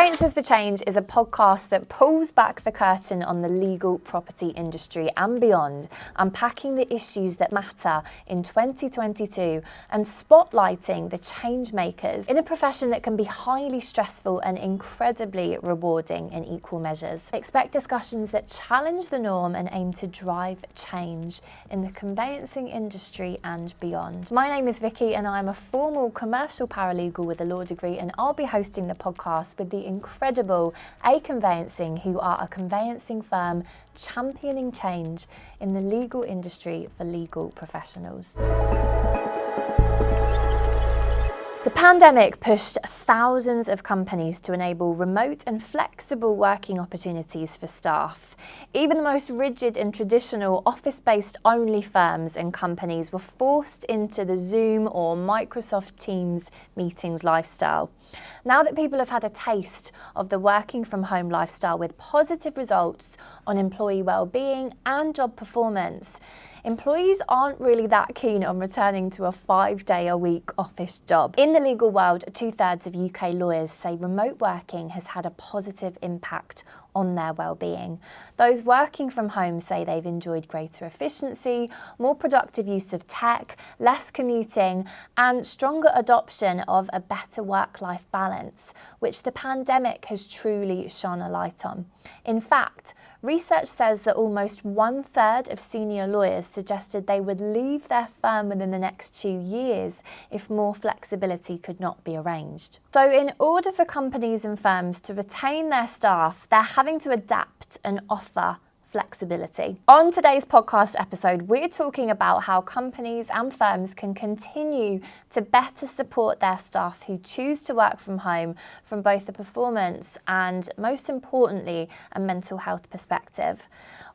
Conveyancers for Change is a podcast that pulls back the curtain on the legal property industry and beyond, unpacking the issues that matter in 2022 and spotlighting the change makers in a profession that can be highly stressful and incredibly rewarding in equal measures. Expect discussions that challenge the norm and aim to drive change in the conveyancing industry and beyond. My name is Vicky and I'm a formal commercial paralegal with a law degree, and I'll be hosting the podcast with the incredible Aconveyancing, who are a conveyancing firm championing change in the legal industry for legal professionals. The pandemic pushed thousands of companies to enable remote and flexible working opportunities for staff. Even the most rigid and traditional office-based only firms and companies were forced into the Zoom or Microsoft Teams meetings lifestyle. Now that people have had a taste of the working from home lifestyle with positive results on employee well-being and job performance, employees aren't really that keen on returning to a 5-day-a-week office job. In the legal world, 2/3 of UK lawyers say remote working has had a positive impact on their well-being. Those working from home say they've enjoyed greater efficiency, more productive use of tech, less commuting, and stronger adoption of a better work-life balance, which the pandemic has truly shone a light on. In fact, research says that almost 1/3 of senior lawyers suggested they would leave their firm within the next 2 years if more flexibility could not be arranged. So in order for companies and firms to retain their staff, they're having to adapt and offer flexibility. On today's podcast episode, we're talking about how companies and firms can continue to better support their staff who choose to work from home from both a performance and, most importantly, a mental health perspective.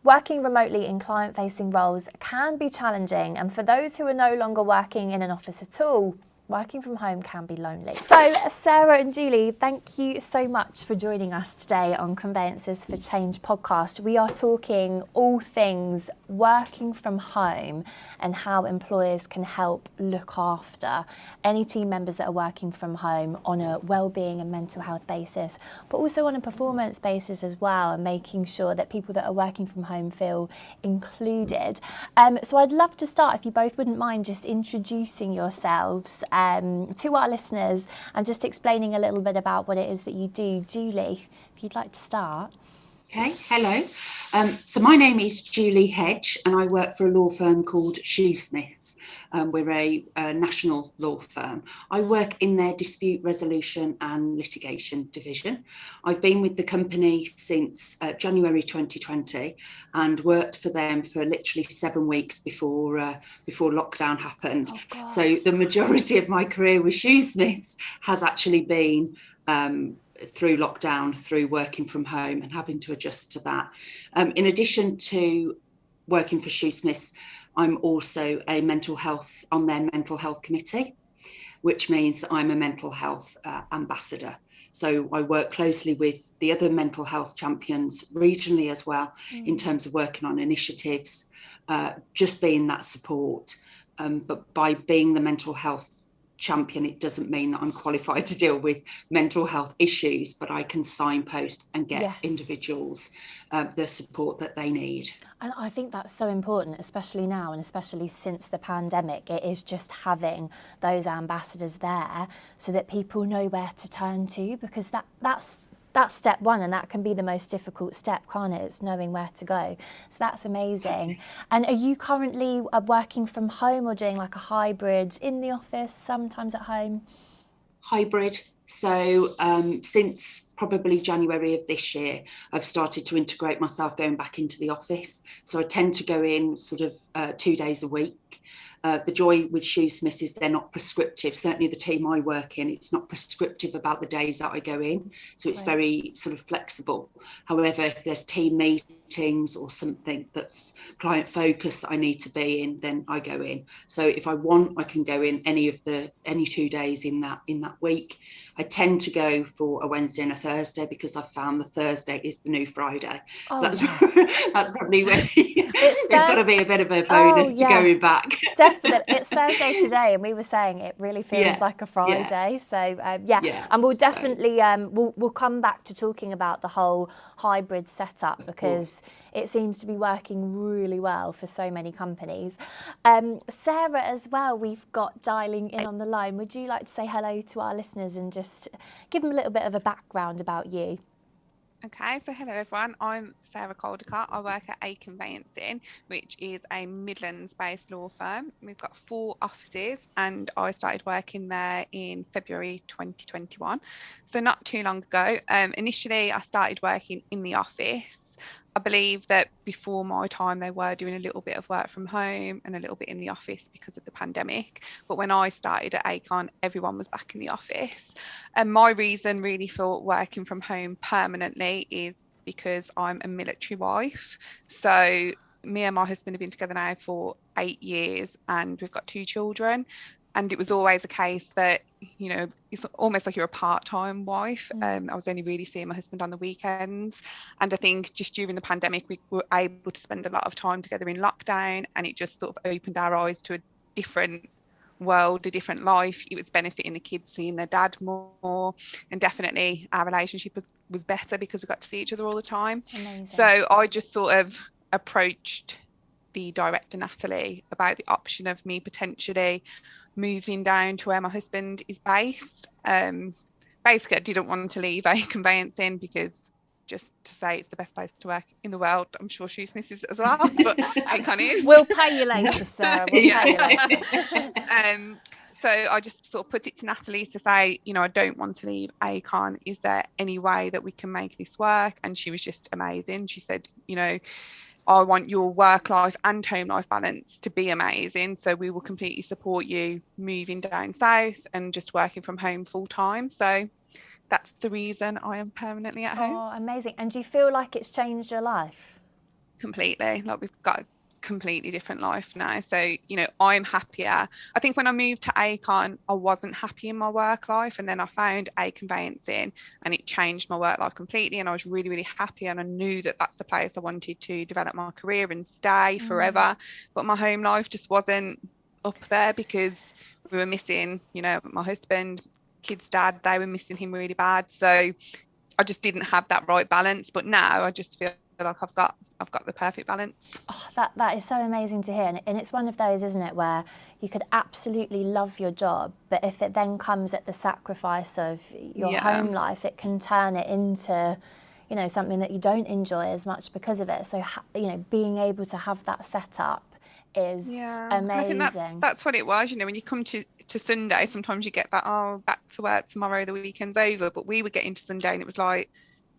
Working remotely in client-facing roles can be challenging, and for those who are no longer working in an office at all, working from home can be lonely. So Sarah and Julie, thank you so much for joining us today on Conveyancers for Change podcast. We are talking all things working from home and how employers can help look after any team members that are working from home on a well-being and mental health basis, but also on a performance basis as well, and making sure that people that are working from home feel included. So I'd love to start, if you both wouldn't mind, just introducing yourselves to our listeners and just explaining a little bit about what it is that you do. Julie, if you'd like to start. Okay, hello. So my name is Julie Hedge and I work for a law firm called Shoesmiths. We're a national law firm. I work in their dispute resolution and litigation division. I've been with the company since January 2020 and worked for them for literally 7 weeks before lockdown happened. Oh, so the majority of my career with Shoesmiths has actually been through lockdown, through working from home and having to adjust to that. In addition to working for Shoesmiths, I'm also a on their mental health committee, which means I'm a mental health ambassador. So I work closely with the other mental health champions regionally as well, in terms of working on initiatives, just being that support. But by being the mental health champion, it doesn't mean that I'm qualified to deal with mental health issues, but I can signpost and get individuals the support that they need. And I think that's so important, especially now and especially since the pandemic. It is just having those ambassadors there so that people know where to turn to, because that's step one, and that can be the most difficult step, can't it? It's knowing where to go. So that's amazing. And are you currently working from home or doing like a hybrid, in the office, sometimes at home? Hybrid. So since probably January of this year, I've started to integrate myself going back into the office. So I tend to go in sort of 2 days a week. The joy with Shoesmiths is they're not prescriptive. Certainly the team I work in, it's not prescriptive about the days that I go in. So it's very sort of flexible. However, if there's team meetings or something that's client focused that I need to be in, then I go in. So if I want, I can go in any 2 days in that week. I tend to go for a Wednesday and a Thursday because I found the Thursday is the new Friday. Oh, So that's yeah. that's probably where there's got to be a bit of a bonus to going back. Definitely. It's Thursday today, and we were saying it really feels like a Friday. So and we'll definitely we'll come back to talking about the whole hybrid setup, because it seems to be working really well for so many companies. Sarah as well, we've got dialing in on the line. Would you like to say hello to our listeners and just give them a little bit of a background about you? Okay, so hello everyone, I'm Sarah Coldicott. I work at Aconveyancing, which is a Midlands-based law firm. We've got 4 offices and I started working there in February 2021, so not too long ago. Initially, I started working in the office. I believe that before my time they were doing a little bit of work from home and a little bit in the office because of the pandemic. But when I started at Acon, everyone was back in the office. And my reason really for working from home permanently is because I'm a military wife. So me and my husband have been together now for 8 years and we've got 2 children. And it was always a case that, you know, it's almost like you're a part-time wife. I was only really seeing my husband on the weekends. And I think just during the pandemic, we were able to spend a lot of time together in lockdown, and it just sort of opened our eyes to a different world, a different life. It was benefiting the kids seeing their dad more. And definitely our relationship was better because we got to see each other all the time. Amazing. So I just sort of approached the director, Natalie, about the option of me potentially moving down to where my husband is based. Basically, I didn't want to leave Conveyancing because, just to say, it's the best place to work in the world. I'm sure Shoesmiths is as well, but Acon is. We'll pay you later, Sarah. We'll pay you later. So I just sort of put it to Natalie to say, you know, I don't want to leave Acon. Is there any way that we can make this work? And she was just amazing. She said, you know, I want your work life and home life balance to be amazing. So we will completely support you moving down south and just working from home full time. So that's the reason I am permanently at home. Oh, amazing. And do you feel like it's changed your life? Completely. Like, we've got a completely different life now. So, you know, I'm happier. I think when I moved to Acon, I wasn't happy in my work life. And then I found Aconveyancing and it changed my work life completely. And I was really, really happy. And I knew that that's the place I wanted to develop my career and stay forever. But my home life just wasn't up there because we were missing, you know, my husband, kids' dad, they were missing him really bad. So I just didn't have that right balance. But now I just feel like I've got the perfect balance. Oh, that is so amazing to hear. And it's one of those, isn't it, where you could absolutely love your job, but if it then comes at the sacrifice of your home life, it can turn it into, you know, something that you don't enjoy as much because of it. So, you know, being able to have that set up is amazing. I think that's what it was. You know, when you come to Sunday, sometimes you get that, oh, back to work tomorrow, the weekend's over. But we would get into Sunday and it was like,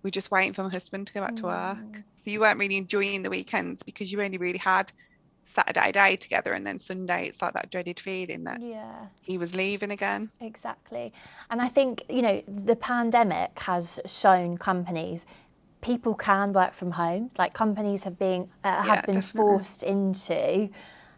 we're just waiting for my husband to go back to work. So you weren't really enjoying the weekends because you only really had Saturday day together, and then Sunday it's like that dreaded feeling that he was leaving again. Exactly. And I think, you know, the pandemic has shown companies people can work from home. Like, companies have been forced into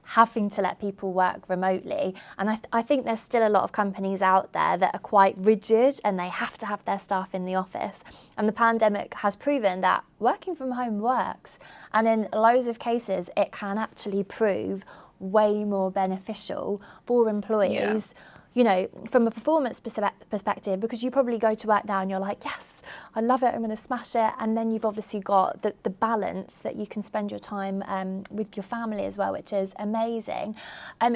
having to let people work remotely. And I think there's still a lot of companies out there that are quite rigid and they have to have their staff in the office. And the pandemic has proven that working from home works. And in loads of cases, it can actually prove way more beneficial for employees. You know, from a performance perspective, because you probably go to work now and you're like, yes, I love it, I'm going to smash it. And then you've obviously got the balance that you can spend your time with your family as well, which is amazing.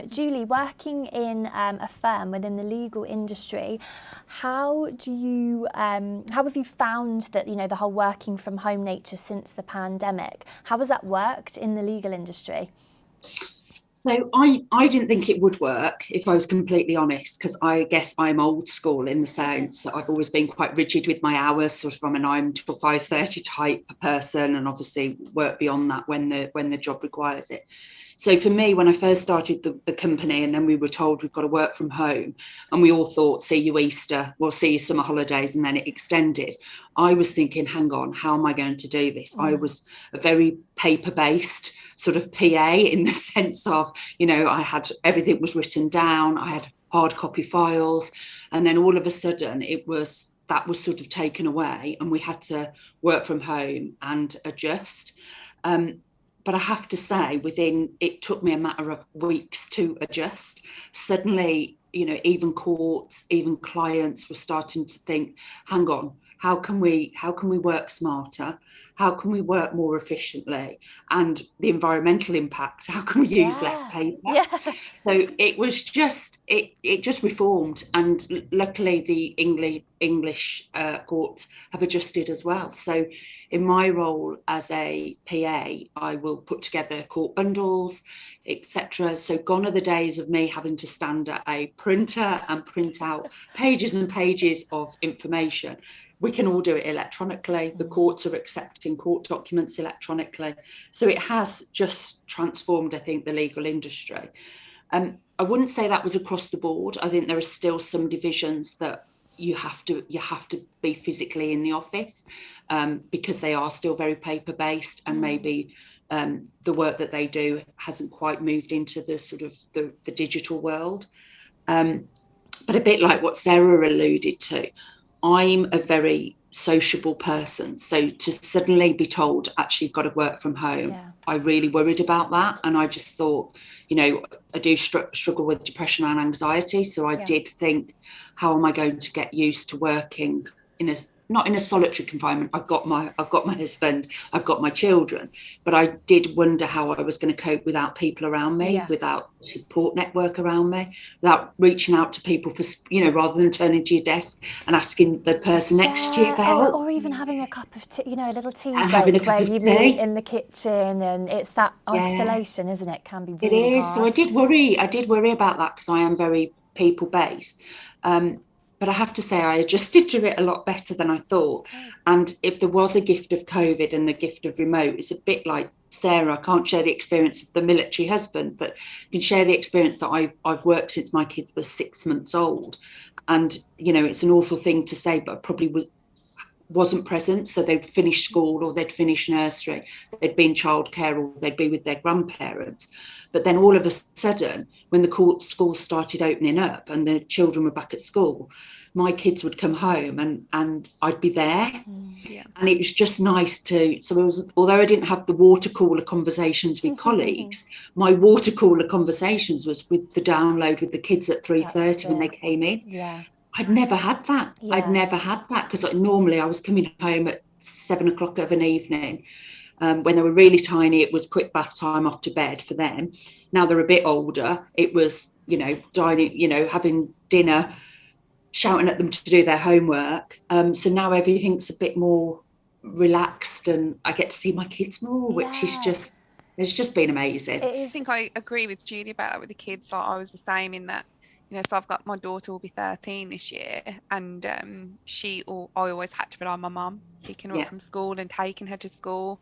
Julie, working in a firm within the legal industry, how have you found that, you know, the whole working from home nature since the pandemic? How has that worked in the legal industry? So I didn't think it would work, if I was completely honest, because I guess I'm old school in the sense that I've always been quite rigid with my hours, sort of from a 9 to 5:30 type person, and obviously work beyond that when the job requires it. So for me, when I first started the company and then we were told we've got to work from home, and we all thought, see you Easter, we'll see you summer holidays, and then it extended, I was thinking, hang on, how am I going to do this? I was a very paper-based sort of PA in the sense of, you know, I had everything was written down, I had hard copy files, and then all of a sudden it was that was sort of taken away and we had to work from home and adjust. But I have to say, it took me a matter of weeks to adjust. Suddenly, even courts, even clients were starting to think, hang on, how can we work smarter? How can we work more efficiently? And the environmental impact, how can we use less paper? Yeah. So it was just, it just reformed. And luckily the English courts have adjusted as well. So in my role as a PA, I will put together court bundles, etc. So gone are the days of me having to stand at a printer and print out pages and pages of information. We can all do it electronically. The courts are accepting court documents electronically. So it has just transformed, I think, the legal industry. I wouldn't say that was across the board. I think there are still some divisions that you have to be physically in the office because they are still very paper based, and maybe the work that they do hasn't quite moved into the sort of the digital world. But a bit like what Sarah alluded to, I'm a very sociable person. So to suddenly be told, actually, you've got to work from home, I really worried about that. And I just thought, I do struggle with depression and anxiety. So I did think, how am I going to get used to working not in a solitary confinement? I've got my husband, I've got my children, but I did wonder how I was going to cope without people around me, without support network around me, without reaching out to people for, rather than turning to your desk and asking the person next to you for help. Or even having a cup of tea, a little tea break where you meet in the kitchen, and it's that isolation, isn't it? Can be really hard. So I did worry about that because I am very people based. But I have to say, I adjusted to it a lot better than I thought. And if there was a gift of COVID and the gift of remote, it's a bit like Sarah. I can't share the experience of the military husband, but I can share the experience that I've worked since my kids were 6 months old. And, it's an awful thing to say, but I probably wasn't present. So they'd finish school or they'd finish nursery, they'd be in childcare or they'd be with their grandparents. But then all of a sudden, when the schools started opening up and the children were back at school, my kids would come home and I'd be there. And it was just nice although I didn't have the water cooler conversations with colleagues, my water cooler conversations was with the download with the kids at 3:30 when they came in. I'd never had that. I'd never had that because normally I was coming home at 7 o'clock of an evening. When they were really tiny, it was quick bath time, off to bed for them. Now they're a bit older. It was, dining, having dinner, shouting at them to do their homework. So now everything's a bit more relaxed and I get to see my kids more, which is it's just been amazing. I think I agree with Julie about that with the kids. Like I was the same in that, so I've got my daughter will be 13 this year, and I always had to rely on my mum picking her up from school and taking her to school.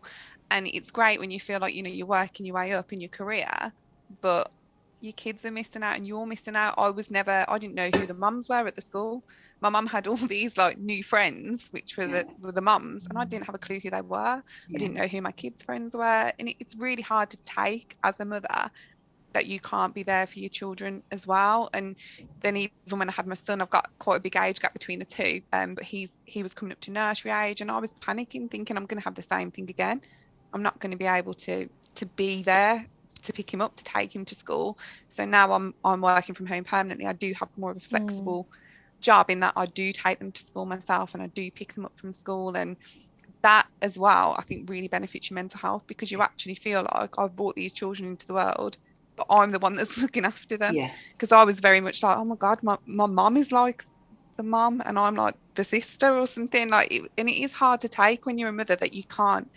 And it's great when you feel like you're working your way up in your career, but your kids are missing out and you're missing out. I didn't know who the mums were at the school. My mum had all these like new friends, which were the mums, and I didn't have a clue who they were. I didn't know who my kids' friends were, and it's really hard to take as a mother that you can't be there for your children as well. And then even when I had my son, I've got quite a big age gap between the two, but he was coming up to nursery age, and I was panicking, thinking I'm going to have the same thing again. I'm not going to be able to be there to pick him up, to take him to school. So now I'm working from home permanently. I do have more of a flexible job in that I do take them to school myself and I do pick them up from school, and that as well I think really benefits your mental health, because you actually feel like I've brought these children into the world, but I'm the one that's looking after them. Because I was very much like, oh my god, my mum is like the mum and I'm like the sister or something, and it is hard to take when you're a mother that you can't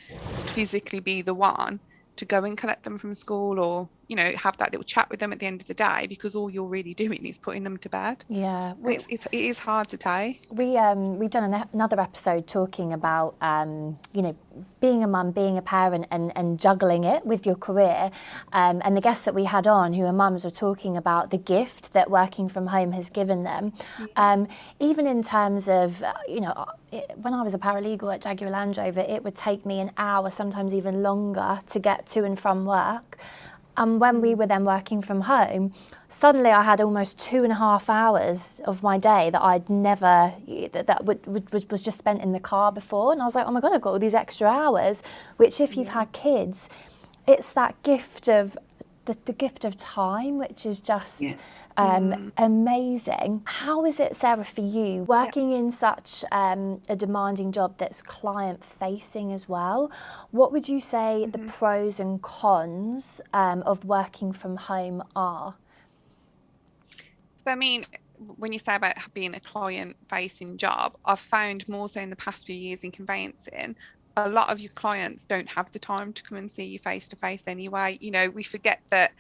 physically be the one to go and collect them from school or have that little chat with them at the end of the day, because all you're really doing is putting them to bed. It is hard to take. We've done another episode talking about being a mum, being a parent, and juggling it with your career, and the guests that we had on who are mums were talking about the gift that working from home has given them, even in terms of when I was a paralegal at Jaguar Land Rover, it would take me an hour, sometimes even longer, to get to and from work. And when we were then working from home, suddenly I had almost 2.5 hours of my day that I'd never, was just spent in the car before. And I was like, oh my God, I've got all these extra hours, which if you've had kids, it's that gift of, the gift of time, which is just amazing. How is it, Sarah, for you, working in such a demanding job that's client-facing as well? What would you say the pros and cons of working from home are? So, I mean, when you say about being a client-facing job, I've found more so in the past few years in conveyancing, a lot of your clients don't have the time to come and see you face to face anyway. You know, we forget that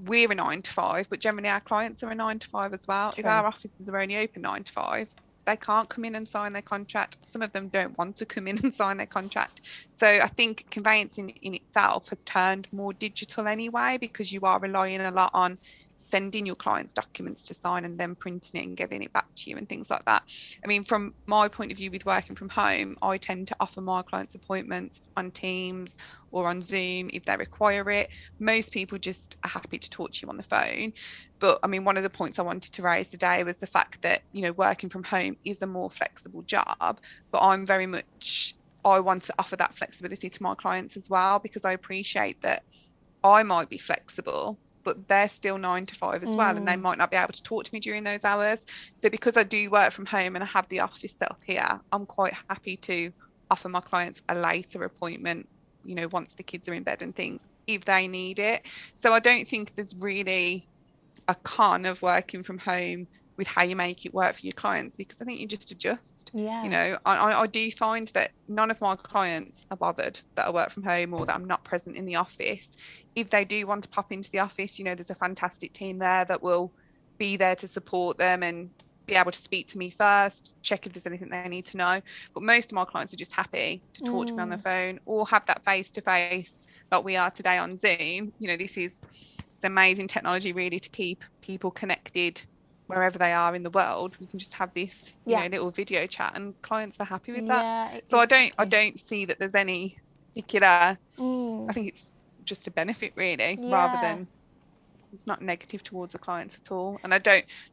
we're a 9 to 5, but generally our clients are a 9 to 5 as well. True. If our offices are only open 9 to 5, they can't come in and sign their contract. Some of them don't want to come in and sign their contract. So I think conveyancing in itself has turned more digital anyway, because you are relying a lot on sending your clients documents to sign and then printing it and getting it back to you and things like that. I mean, from my point of view with working from home, I tend to offer my clients appointments on Teams or on Zoom if they require it. Most people just are happy to talk to you on the phone. But I mean, one of the points I wanted to raise today was the fact that, you know, working from home is a more flexible job, but I want to offer that flexibility to my clients as well, because I appreciate that I might be flexible, but they're still 9 to 5 as well, and they might not be able to talk to me during those hours. So because I do work from home and I have the office set up here, I'm quite happy to offer my clients a later appointment, you know, once the kids are in bed and things, if they need it. So I don't think there's really a con of working from home with how you make it work for your clients, because I think you just adjust. You know, I do find that none of my clients are bothered that I work from home or that I'm not present in the office. If they do want to pop into the office, you know, there's a fantastic team there that will be there to support them and be able to speak to me first, check if there's anything they need to know. But most of my clients are just happy to talk to me on the phone or have that face-to-face like we are today on Zoom. You know, it's amazing technology really to keep people connected wherever they are in the world. We can just have this you know, little video chat, and clients are happy with that. So exactly. I don't see that there's any particular I think it's just a benefit really, rather than it's not negative towards the clients at all. And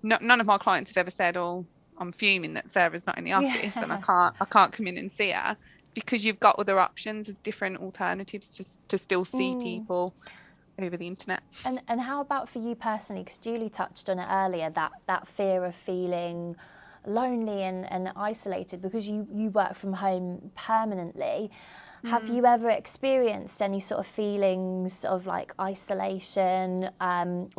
none of my clients have ever said, oh, I'm fuming that Sarah's not in the office and I can't come in and see her, because you've got other options. There's different alternatives to still see people over the internet. And how about for you personally, because Julie touched on it earlier, that fear of feeling lonely and isolated because you work from home permanently. Have you ever experienced any sort of feelings of like isolation, and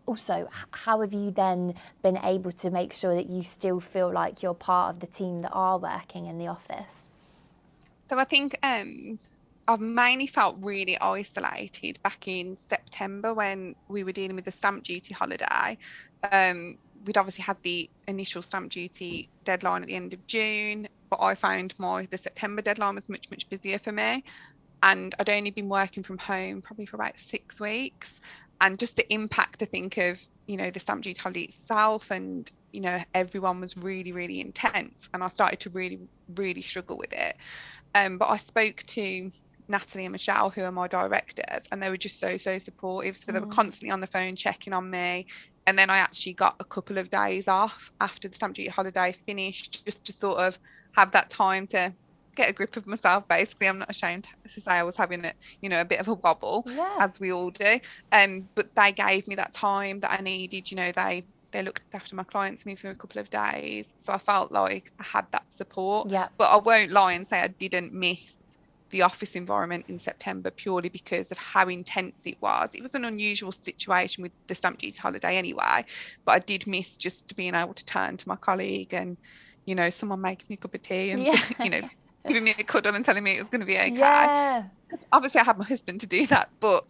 also how have you then been able to make sure that you still feel like you're part of the team that are working in the office? So I think I've mainly felt really isolated back in September when we were dealing with the stamp duty holiday. We'd obviously had the initial stamp duty deadline at the end of June, but I found the September deadline was much, much busier for me. And I'd only been working from home probably for about 6 weeks. And just the impact, I think, of, you know, the stamp duty holiday itself, and, you know, everyone was really, really intense. And I started to really, really struggle with it. But I spoke to Natalie and Michelle, who are my directors, and they were just so supportive. So they were constantly on the phone checking on me. And then I actually got a couple of days off after the stamp duty holiday finished, just to sort of have that time to get a grip of myself. Basically, I'm not ashamed to say I was having a bit of a wobble, as we all do. But they gave me that time that I needed. You know, they looked after my clients for me for a couple of days, so I felt like I had that support. But I won't lie and say I didn't miss the office environment in September purely because of how intense it was. It was an unusual situation with the stamp duty holiday anyway, but I did miss just being able to turn to my colleague and, you know, someone making me a cup of tea and, you know, giving me a cuddle and telling me it was going to be okay. Obviously I have my husband to do that, but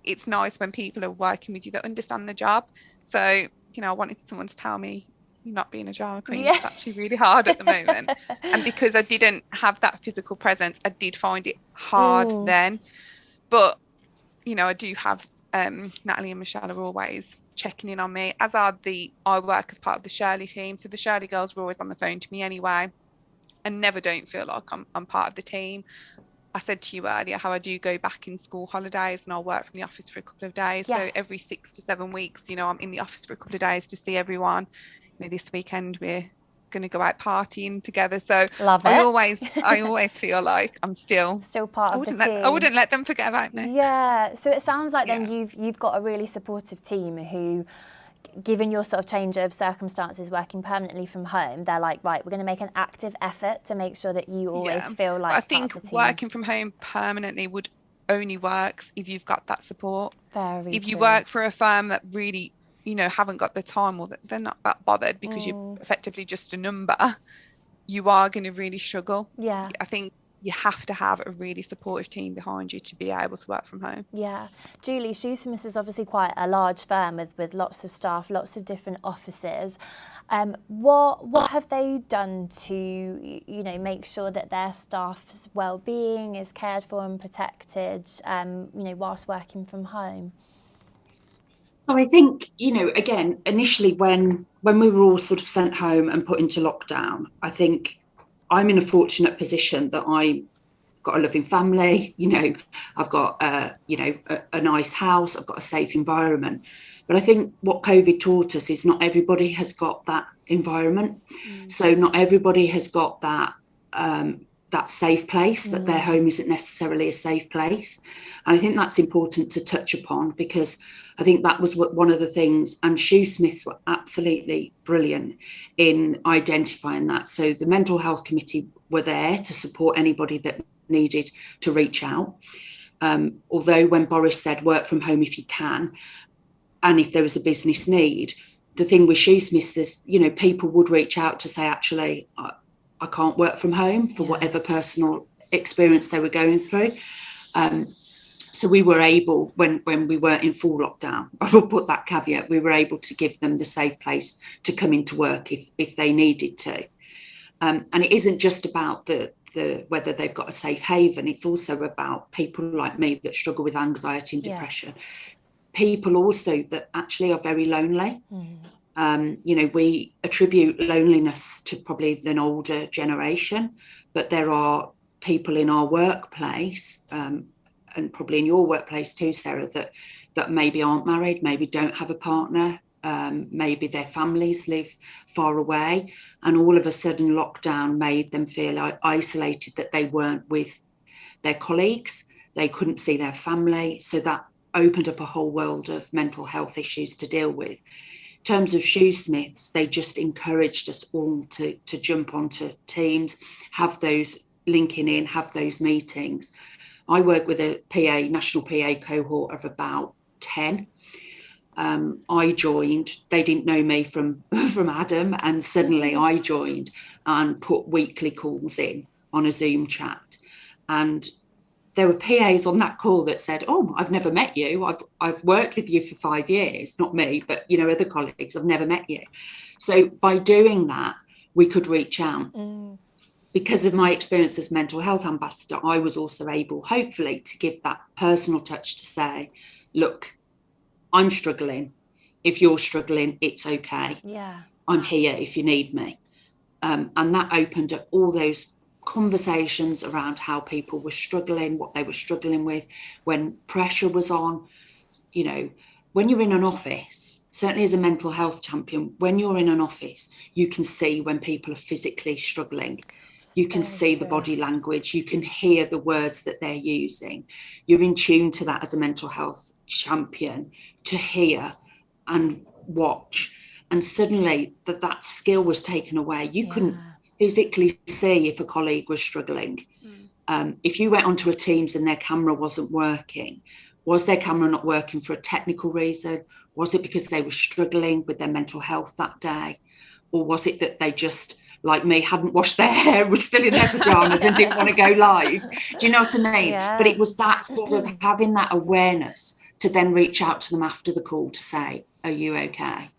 it's nice when people are working with you that understand the job. So, you know, I wanted someone to tell me, not being a drama queen is actually really hard at the moment. And because I didn't have that physical presence, I did find it hard then. But, you know, I do have Natalie and Michelle are always checking in on me, as I work as part of the Shirley team. So the Shirley girls were always on the phone to me anyway, and never don't feel like I'm part of the team. I said to you earlier how I do go back in school holidays and I'll work from the office for a couple of days. Yes. So every 6 to 7 weeks, I'm in the office for a couple of days to see everyone. This weekend we're going to go out partying together. So Love it. I always feel like I'm still part of the team. I wouldn't let them forget about me. Yeah. So it sounds like then you've got a really supportive team who, given your sort of change of circumstances working permanently from home, they're like, right, we're going to make an active effort to make sure that you always feel like I think part of the team. Working from home permanently would only works if you've got that support. If you true. work for a firm that really, haven't got the time, or that they're not that bothered because you're effectively just a number, you are going to really struggle. Yeah. I think you have to have a really supportive team behind you to be able to work from home. Yeah. Julie, Shoesmiths is obviously quite a large firm with lots of staff, lots of different offices. What have they done to, make sure that their staff's well-being is cared for and protected, whilst working from home? So I think, again, initially when we were all sort of sent home and put into lockdown, I think I'm in a fortunate position that I've got a loving family, I've got, a nice house, I've got a safe environment. But I think what COVID taught us is not everybody has got that environment. So not everybody has got that safe place, that their home isn't necessarily a safe place. And I think that's important to touch upon, because I think that was one of the things, and Shoesmiths were absolutely brilliant in identifying that. So the mental health committee were there to support anybody that needed to reach out. Although when Boris said work from home if you can, and if there was a business need, the thing with Shoesmiths is, people would reach out to say, actually, I can't work from home for whatever personal experience they were going through. So we were able, when we weren't in full lockdown, I will put that caveat, we were able to give them the safe place to come into work if they needed to. And it isn't just about the whether they've got a safe haven, it's also about people like me that struggle with anxiety and depression. People also that actually are very lonely. We attribute loneliness to probably an older generation, but there are people in our workplace, and probably in your workplace too, Sarah, that maybe aren't married, maybe don't have a partner, maybe their families live far away, and all of a sudden lockdown made them feel isolated, that they weren't with their colleagues, they couldn't see their family. So that opened up a whole world of mental health issues to deal with. In terms of Shoesmiths, they just encouraged us all to jump onto Teams, have those linking in, have those meetings. I work with a national PA cohort of about 10. I joined, they didn't know me from Adam, and suddenly I joined and put weekly calls in on a Zoom chat. And there were PAs on that call that said, oh, I've never met you. I've worked with you for 5 years, not me, but, other colleagues, I've never met you. So by doing that, we could reach out. Because of my experience as mental health ambassador, I was also able, hopefully, to give that personal touch to say, look, I'm struggling. If you're struggling, it's okay. Yeah. I'm here if you need me. And that opened up all those conversations around how people were struggling, what they were struggling with, when pressure was on. When you're in an office, certainly as a mental health champion, when you're in an office, you can see when people are physically struggling. You can see the body language, you can hear the words that they're using. You're in tune to that as a mental health champion, to hear and watch. And suddenly that skill was taken away. You couldn't physically see if a colleague was struggling. If you went onto a Teams and their camera wasn't working, was their camera not working for a technical reason? Was it because they were struggling with their mental health that day? Or was it that they just, like me, hadn't washed their hair, was still in their pajamas and didn't want to go live? Do you know what I mean? Yeah. But it was that sort of having that awareness to then reach out to them after the call to say, are you okay?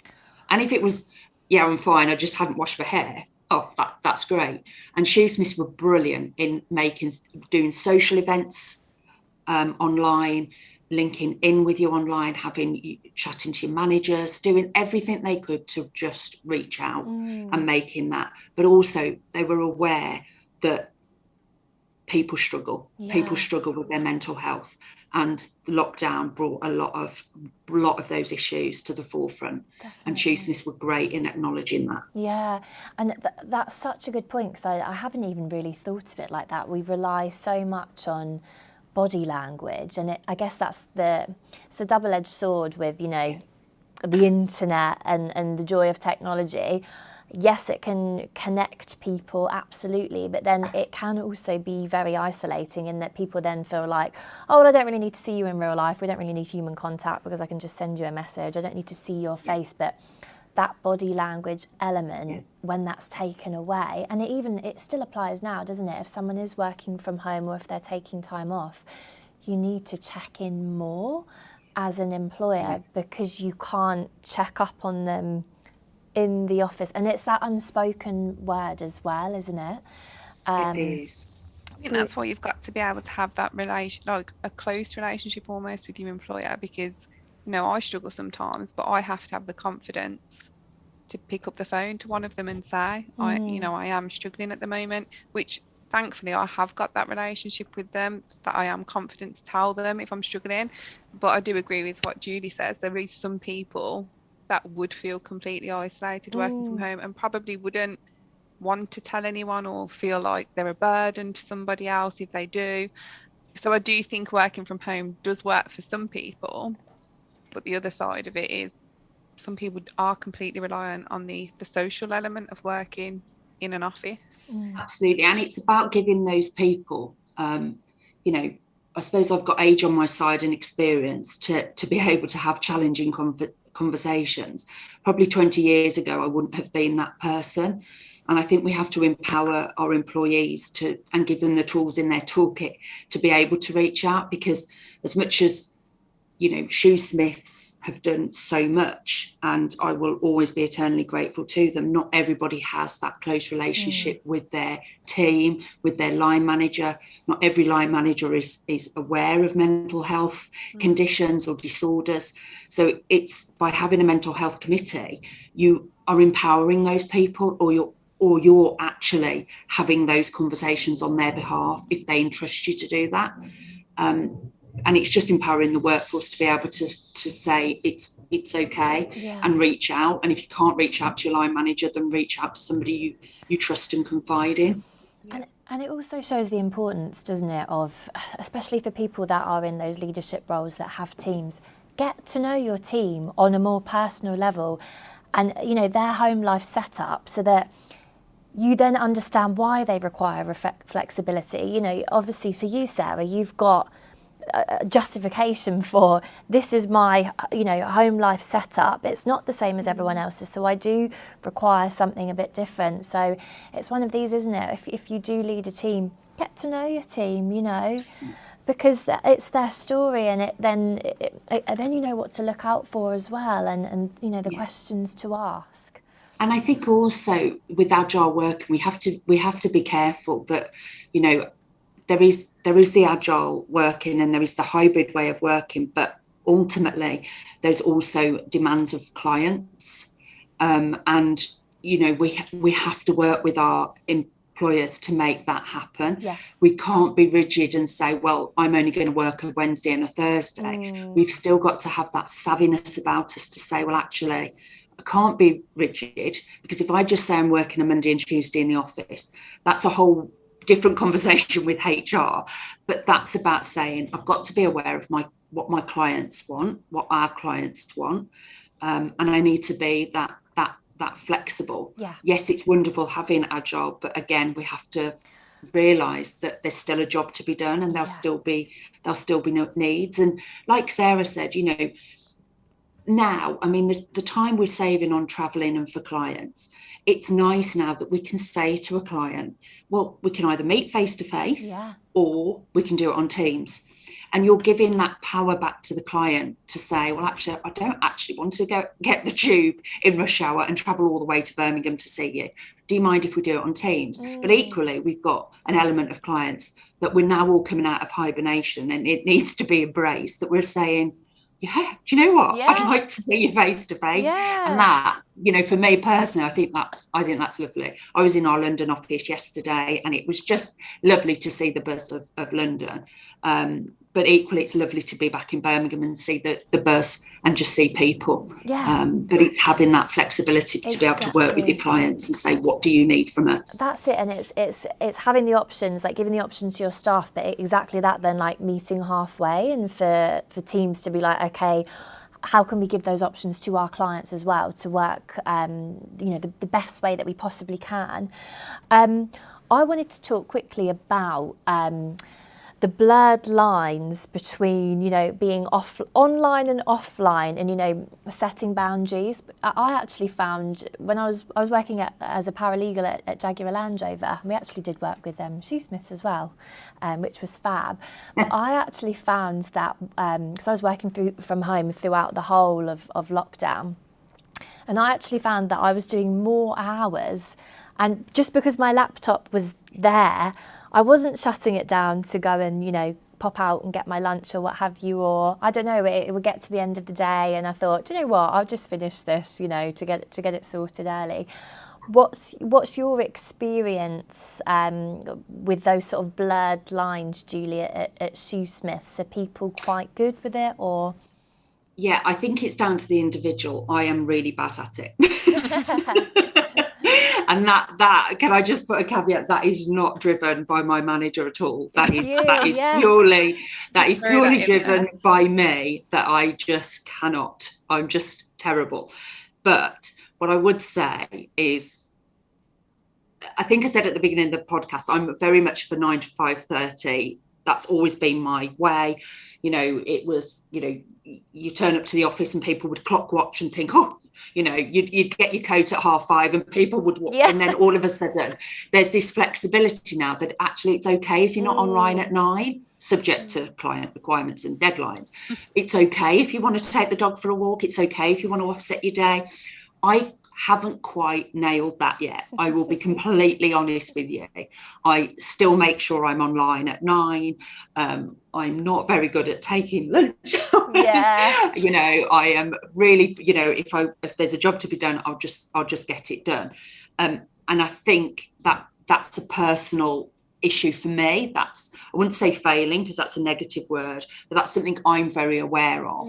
And if it was, yeah, I'm fine, I just hadn't washed my hair, oh, that's great. And Shoesmiths were brilliant in doing social events online, linking in with you online, chatting to your managers, doing everything they could to just reach out and making that. But also they were aware that people struggle. Yeah. People struggle with their mental health, and lockdown brought a lot of those issues to the forefront. Definitely. And Shoesmiths were great in acknowledging that. Yeah, and that's such a good point, because I haven't even really thought of it like that. We rely so much on body language, and I guess it's the double-edged sword with, you know, the internet and the joy of technology. Yes, it can connect people, absolutely, but then it can also be very isolating in that people then feel like, oh, well, I don't really need to see you in real life. We don't really need human contact because I can just send you a message. I don't need to see your face. But that body language element, when that's taken away, and it still applies now, doesn't it? If someone is working from home or if they're taking time off, you need to check in more as an employer, because you can't check up on them in the office, and it's that unspoken word as well, isn't it? It is. I think that's why you've got to be able to have that like a close relationship almost with your employer, because, you know, I struggle sometimes, but I have to have the confidence to pick up the phone to one of them and say, I am struggling at the moment, which thankfully I have got that relationship with them, that I am confident to tell them if I'm struggling. But I do agree with what Julie says. There is some people that would feel completely isolated working from home and probably wouldn't want to tell anyone or feel like they're a burden to somebody else if they do. So I do think working from home does work for some people, but the other side of it is some people are completely reliant on the social element of working in an office. Absolutely. And it's about giving those people, you know, I suppose I've got age on my side and experience to be able to have challenging conversations. Probably 20 years ago, I wouldn't have been that person. And I think we have to empower our employees and give them the tools in their toolkit to be able to reach out, because as much as, you know, Shoesmiths have done so much, and I will always be eternally grateful to them, not everybody has that close relationship with their team, with their line manager. Not every line manager is aware of mental health conditions or disorders. So it's by having a mental health committee, you are empowering those people, or you're actually having those conversations on their behalf if they entrust you to do that. And it's just empowering the workforce to be able to say it's okay, and reach out. And if you can't reach out to your line manager, then reach out to somebody you trust and confide in. And it also shows the importance, doesn't it, of, especially for people that are in those leadership roles that have teams, get to know your team on a more personal level, and, you know, their home life setup, so that you then understand why they require flexibility. You know, obviously for you, Sarah, you've got justification for, this is my, you know, home life setup. It's not the same as everyone else's, so I do require something a bit different. So it's one of these, isn't it? If you do lead a team, get to know your team, you know, because it's their story, and then you know what to look out for as well, and you know the questions to ask. And I think also with agile work, we have to be careful that, you know, there is the agile working and there is the hybrid way of working, but ultimately there's also demands of clients, and, you know, we have to work with our employers to make that happen. Yes. We can't be rigid and say, well, I'm only going to work a Wednesday and a Thursday. We've still got to have that savviness about us to say, well, actually, I can't be rigid, because if I just say I'm working a Monday and Tuesday in the office, that's a whole different conversation with HR. But that's about saying I've got to be aware of what my clients want, what our clients want, and I need to be that flexible. Yeah. Yes, it's wonderful having agile, but again, we have to realise that there's still a job to be done, and there'll still be needs. And like Sarah said, you know, now, I mean, the time we're saving on travelling and for clients, it's nice now that we can say to a client, well, we can either meet face to face, or we can do it on Teams. And you're giving that power back to the client to say, well, actually, I don't actually want to get the tube in rush hour and travel all the way to Birmingham to see you. Do you mind if we do it on Teams? But equally, we've got an element of clients that we're now all coming out of hibernation, and it needs to be embraced, that we're saying, yeah, do you know what? Yeah. I'd like to see you face to face. Yeah. And that, you know, for me personally, I think that's lovely. I was in our London office yesterday, and it was just lovely to see the buzz of London. But equally, it's lovely to be back in Birmingham and see the buzz and just see people. Yeah. But it's having that flexibility to be able to work with your clients and say, what do you need from us? That's it. And it's having the options, like giving the options to your staff, but exactly that then, like meeting halfway, and for teams to be like, okay, how can we give those options to our clients as well to work, you know, the best way that we possibly can. I wanted to talk quickly about the blurred lines between, you know, being online and offline, and, you know, setting boundaries. I actually found when I was working as a paralegal at Jaguar Land Rover, and we actually did work with Shoesmiths as well, which was fab. But I actually found that because I was working from home throughout the whole of lockdown, and I actually found that I was doing more hours, and just because my laptop was there, I wasn't shutting it down to go and, you know, pop out and get my lunch or what have you, or I don't know, it would get to the end of the day and I thought, do you know what, I'll just finish this, you know, to get it sorted early. What's your experience with those sort of blurred lines, Julie, at Shoesmiths? Are people quite good with it, or? Yeah, I think it's down to the individual. I am really bad at it. And that can I just put a caveat, that is not driven by my manager at all. That is purely driven by me, that I just cannot. I'm just terrible. But what I would say is, I think I said at the beginning of the podcast, I'm very much for 9 to 5:30. That's always been my way. You know, it was, you know, you turn up to the office and people would clock watch and think, oh, you know, you'd get your coat at 5:30 and people would watch. Yeah. And then all of a sudden there's this flexibility now that actually it's okay if you're not online at 9, subject to client requirements and deadlines. It's okay if you want to take the dog for a walk. It's okay if you want to offset your day. I haven't quite nailed that yet. I will be completely honest with you. I still make sure I'm online at 9. I'm not very good at taking lunch. Yeah. You know, I am really, you know, if there's a job to be done, I'll just get it done. And I think that's a personal issue for me. I wouldn't say failing because that's a negative word, but that's something I'm very aware of.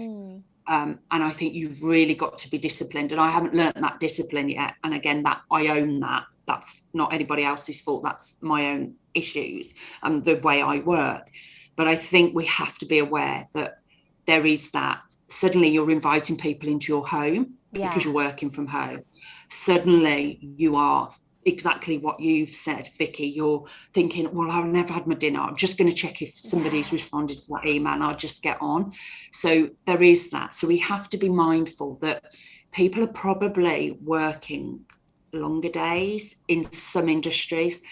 And I think you've really got to be disciplined. And I haven't learned that discipline yet. And again, that I own that. That's not anybody else's fault. That's my own issues and the way I work. But I think we have to be aware that there is that. Suddenly you're inviting people into your home because you're working from home. Suddenly you are exactly what you've said, Vicky. You're thinking, well, I've never had my dinner. I'm just going to check if somebody's responded to that email and I'll just get on. So there is that. So we have to be mindful that people are probably working longer days in some industries,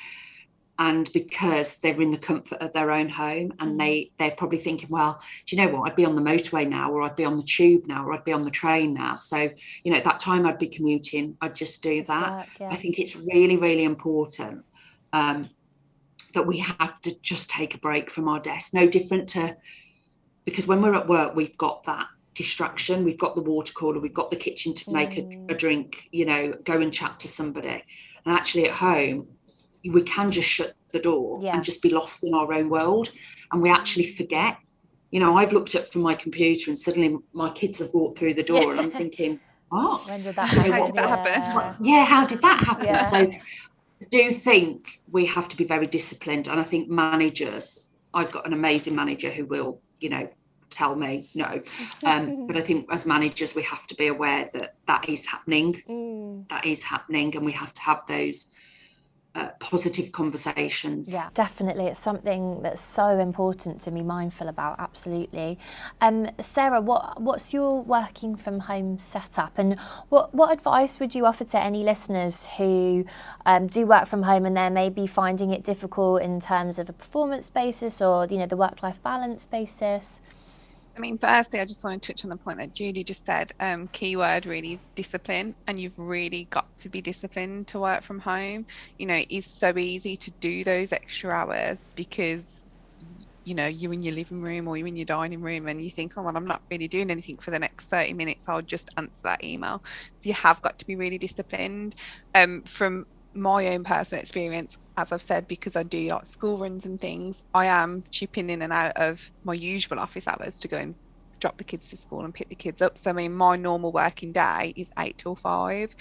and because they're in the comfort of their own home, and they're probably thinking, well, do you know what, I'd be on the motorway now, or I'd be on the tube now, or I'd be on the train now. So, you know, at that time I'd be commuting, I'd just do that. I think it's really, really important that we have to just take a break from our desk. No different to, because when we're at work, we've got that distraction, we've got the water cooler, we've got the kitchen to make a drink, you know, go and chat to somebody. And actually at home, we can just shut the door and just be lost in our own world, and we actually forget. You know, I've looked up from my computer and suddenly my kids have walked through the door and I'm thinking, oh, when did that happen? How did that happen? How did that happen? So I do think we have to be very disciplined, and I think managers, I've got an amazing manager who will, you know, tell me no, but I think as managers we have to be aware that is happening. That is happening, and we have to have those positive conversations. Yeah, definitely. It's something that's so important to be mindful about. Absolutely. Sarah, what's your working from home setup, and what advice would you offer to any listeners who do work from home and they're maybe finding it difficult in terms of a performance basis, or, you know, the work-life balance basis? I mean, firstly, I just want to touch on the point that Julie just said. Keyword really is discipline, and you've really got to be disciplined to work from home. You know, it is so easy to do those extra hours because you know, you're in your living room or you're in your dining room and you think, oh, well, I'm not really doing anything for the next 30 minutes, I'll just answer that email. So you have got to be really disciplined. From my own personal experience, as I've said, because I do like school runs and things, I am chipping in and out of my usual office hours to go and drop the kids to school and pick the kids up. So I mean, my normal working day is 8 till 5,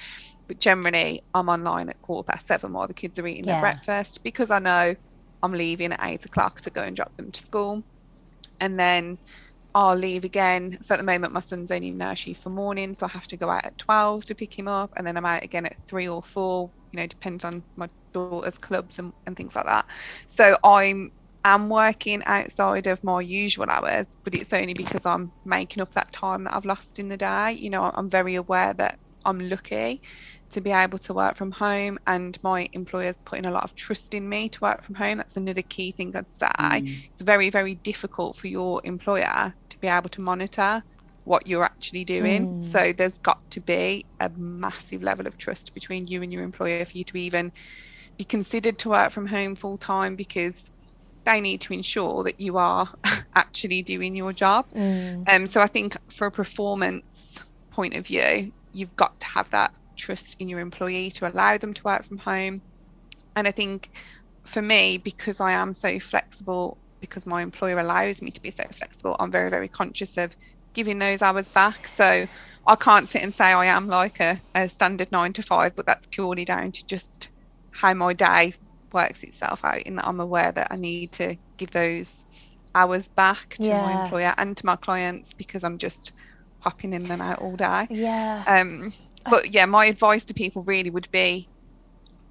but generally I'm online at 7:15 while the kids are eating their breakfast, because I know I'm leaving at 8 o'clock to go and drop them to school, and then I'll leave again. So at the moment my son's only in nursery for morning, so I have to go out at 12 to pick him up, and then I'm out again at 3 or 4, you know, depends on my daughter's clubs and things like that. So I'm working outside of my usual hours, but it's only because I'm making up that time that I've lost in the day. You know, I'm very aware that I'm lucky to be able to work from home, and my employer's putting a lot of trust in me to work from home. That's another key thing I'd say. It's very, very difficult for your employer to be able to monitor what you're actually doing. So there's got to be a massive level of trust between you and your employer for you to even be considered to work from home full time, because they need to ensure that you are actually doing your job. So I think for a performance point of view, you've got to have that trust in your employee to allow them to work from home. And I think for me, because I am so flexible, because my employer allows me to be so flexible, I'm very, very conscious of giving those hours back. So I can't sit and say I am like a standard 9 to 5, but that's purely down to just how my day works itself out, in that I'm aware that I need to give those hours back to my employer and to my clients, because I'm just hopping in and out all day. But yeah, my advice to people really would be,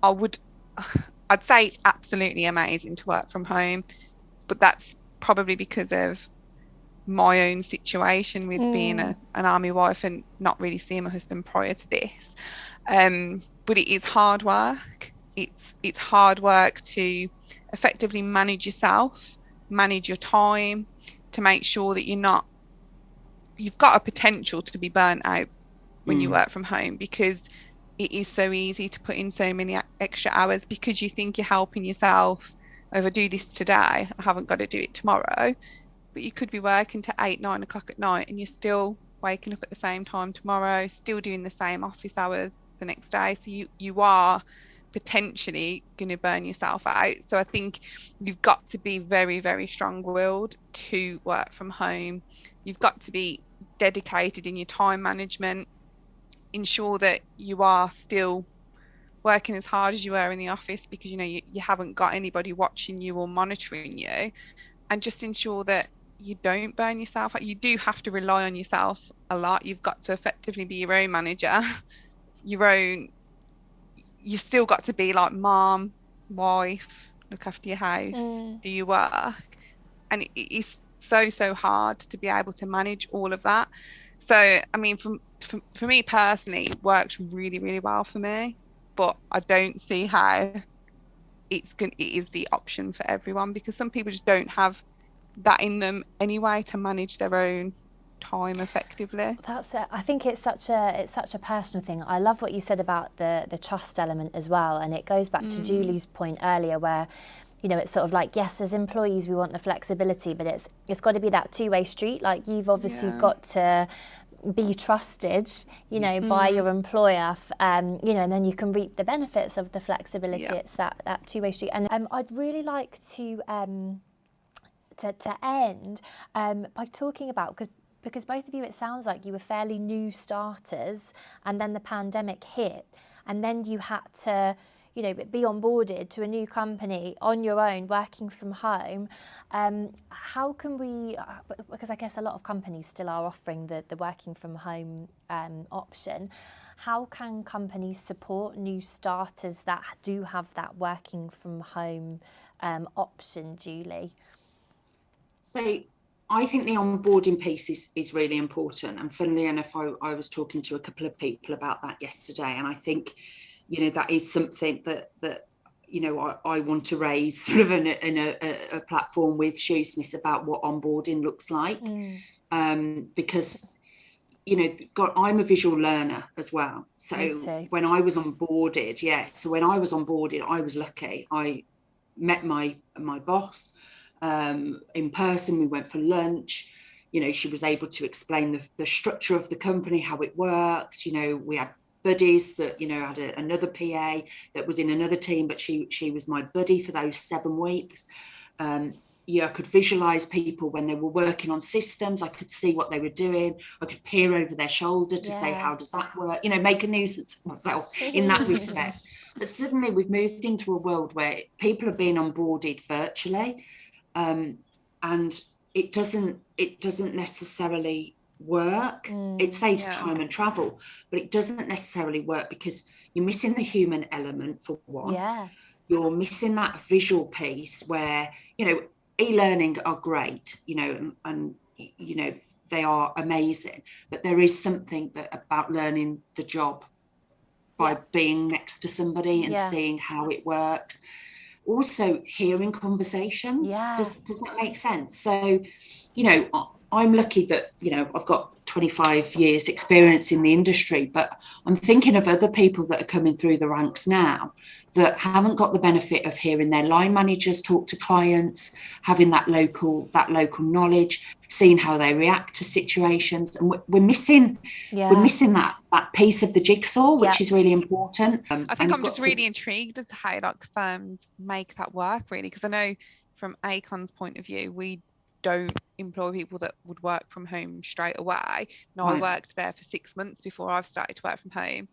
I'd say it's absolutely amazing to work from home, but that's probably because of my own situation with being an army wife and not really seeing my husband prior to this. But it is hard work. It's hard work to effectively manage yourself, manage your time, to make sure that you've got a potential to be burnt out when you work from home, because it is so easy to put in so many extra hours because you think you're helping yourself. Oh, if I do this today, I haven't got to do it tomorrow. But you could be working to 8, 9 o'clock at night and you're still waking up at the same time tomorrow, still doing the same office hours the next day. So you are potentially going to burn yourself out. So I think you've got to be very, very strong-willed to work from home. You've got to be dedicated in your time management. Ensure that you are still working as hard as you were in the office, because you know you haven't got anybody watching you or monitoring you, and just ensure that you don't burn yourself out. You do have to rely on yourself a lot. You've got to effectively be your own manager, you've still got to be like mom, wife, look after your house, do your work, and it is so hard to be able to manage all of that. So I mean, for me personally, it works really, really well for me, but I don't see how it is the option for everyone, because some people just don't have that in them anyway to manage their own time effectively. That's it. I think it's such a personal thing. I love what you said about the trust element as well, and it goes back to Julie's point earlier, where you know, it's sort of like, yes, as employees we want the flexibility, but it's got to be that two-way street. Like, you've obviously got to be trusted, you know, by your employer, you know, and then you can reap the benefits of the flexibility. It's that two-way street. And I'd really like to end by talking about, because both of you, it sounds like you were fairly new starters, and then the pandemic hit, and then you had to, you know, be onboarded to a new company on your own, working from home. How can we, because I guess a lot of companies still are offering the working from home option, how can companies support new starters that do have that working from home option, Julie? So I think the onboarding piece is really important. And funnily enough, I was talking to a couple of people about that yesterday. And I think, you know, that is something that you know, I want to raise sort of in a platform with Shoesmiths about what onboarding looks like. Because, you know, I'm a visual learner as well. So when I was onboarded, I was lucky. I met my boss. in person. We went for lunch. You know, she was able to explain the structure of the company, how it worked. You know, we had buddies that, you know, had another PA that was in another team, but she was my buddy for those 7 weeks. I could visualize people when they were working on systems. I could see what they were doing. I could peer over their shoulder to say, how does that work? You know, make a nuisance of myself in that respect. But suddenly we've moved into a world where people are being onboarded virtually, and it doesn't necessarily work. It saves time and travel, but it doesn't necessarily work because you're missing the human element, for one. You're missing that visual piece where, you know, e-learning are great, you know, and you know, they are amazing, but there is something about learning the job by being next to somebody and seeing how it works. Also hearing conversations. Does that make sense? So, you know, I'm lucky that, you know, I've got 25 years experience in the industry, but I'm thinking of other people that are coming through the ranks now that haven't got the benefit of hearing their line managers talk to clients, having that local knowledge, seeing how they react to situations. And we're missing that piece of the jigsaw, which is really important. I think I'm just really intrigued as to how like firms make that work, really, because I know from Acon's point of view, we don't employ people that would work from home straight away. No, I worked there for 6 months before I've started to work from home.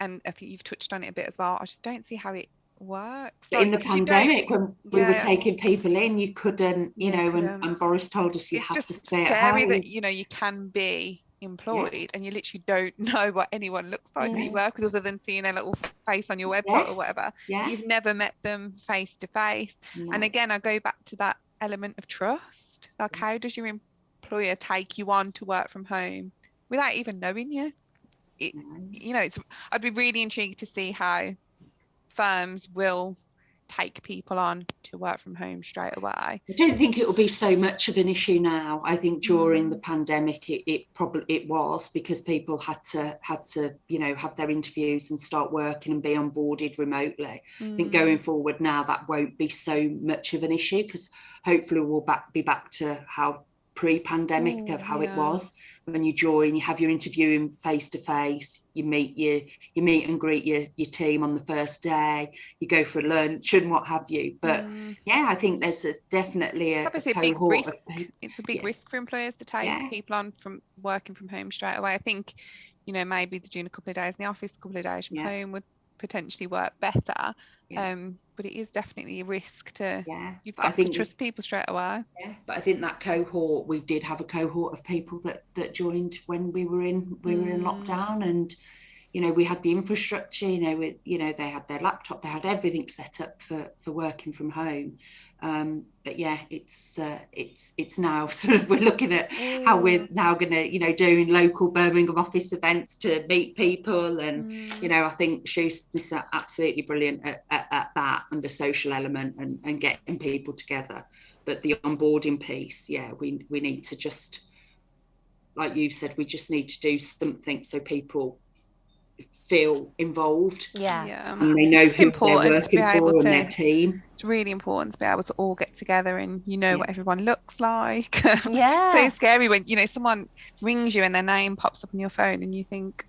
And I think you've touched on it a bit as well. I just don't see how it works. In the pandemic, when we were taking people in, you couldn't, you know, and Boris told us you have to stay at home. It's scary that, you know, you can be employed and you literally don't know what anyone looks like that you work with, other than seeing their little face on your website or whatever. You've never met them face to face. And again, I go back to that element of trust. Like, how does your employer take you on to work from home without even knowing you? You know, I'd be really intrigued to see how firms will take people on to work from home straight away. I don't think it will be so much of an issue now. I think during the pandemic it probably was, because people had to you know, have their interviews and start working and be onboarded remotely. I think going forward now that won't be so much of an issue, because hopefully we'll be back to how pre-pandemic of how it was. When you join, you have your interviewing face to face, you meet and greet your team on the first day, you go for lunch and what have you. But I think there's definitely a big risk. It's a big risk for employers to take people on from working from home straight away. I think, you know, maybe doing a couple of days in the office, a couple of days from home would potentially work better. But it is definitely a risk to you've got to trust people straight away. But I think that cohort, we did have a cohort of people that joined when we were in lockdown, and you know, we had the infrastructure, you know, they had their laptop, they had everything set up for working from home. But it's now sort of, we're looking at how we're now going to, you know, doing local Birmingham office events to meet people, and you know, I think Shoesmiths are absolutely brilliant at that, and the social element and getting people together. But the onboarding piece, we need to just, like you said, we just need to do something so people feel involved, and they know who they're working for and their team. It's really important to be able to all get together and you know what everyone looks like. So scary when, you know, someone rings you and their name pops up on your phone and you think,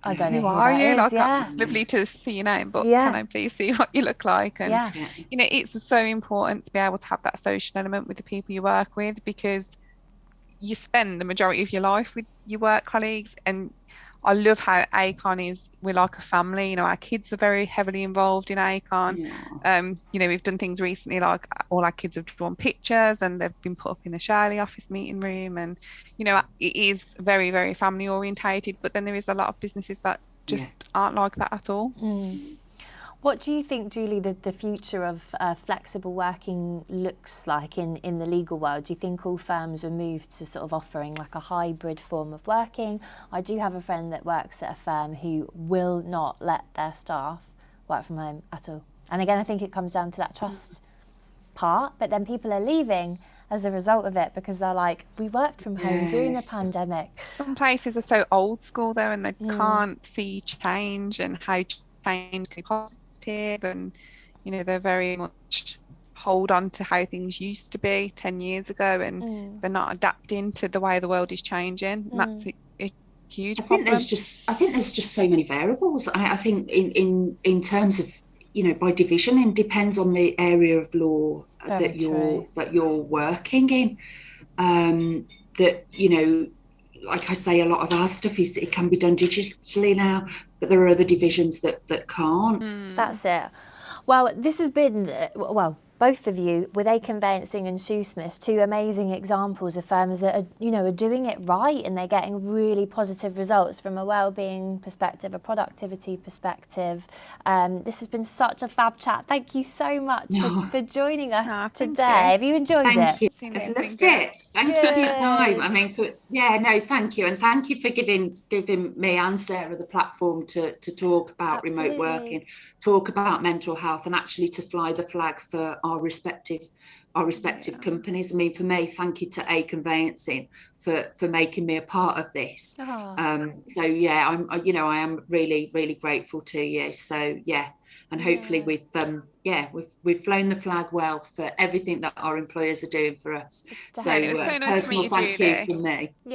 I don't know who are you? Like, it's lovely to see your name, but can I please see what you look like? And you know, it's so important to be able to have that social element with the people you work with, because you spend the majority of your life with your work colleagues. And I love how Acon we're like a family. You know, our kids are very heavily involved in Acon. You know, we've done things recently, like all our kids have drawn pictures and they've been put up in the Shirley office meeting room. And, you know, it is very, very family orientated. But then there is a lot of businesses that just aren't like that at all. What do you think, Julie, the future of flexible working looks like in the legal world? Do you think all firms will move to sort of offering like a hybrid form of working? I do have a friend that works at a firm who will not let their staff work from home at all. And again, I think it comes down to that trust part, but then people are leaving as a result of it because they're like, we worked from home during the pandemic. Some places are so old school though, and they can't see change and how change can be positive. And you know, they're very much hold on to how things used to be 10 years ago, and they're not adapting to the way the world is changing. And that's a huge problem. I think there's just so many variables. I think in terms of, you know, by division, and depends on the area of law that you're working in. That, you know, like I say, a lot of our stuff it can be done digitally now, but there are other divisions that can't. That's it. Well, this has been, both of you with Aconveyancing and Shoesmiths, two amazing examples of firms that are, you know, are doing it right, and they're getting really positive results from a well-being perspective, a productivity perspective. This has been such a fab chat. Thank you so much for joining us today. Have you enjoyed it? Thank you. I've loved it. Thank you for your time. I mean, thank you, and thank you for giving me and Sarah the platform to talk about remote working, talk about mental health, and actually to fly the flag for our respective companies. I mean, for me, thank you to Aconveyancing for making me a part of this. So yeah, I am really grateful to you. So yeah, and hopefully we've flown the flag well for everything that our employers are doing for us. So it was so nice to meet you, personal thank Julie. you from me.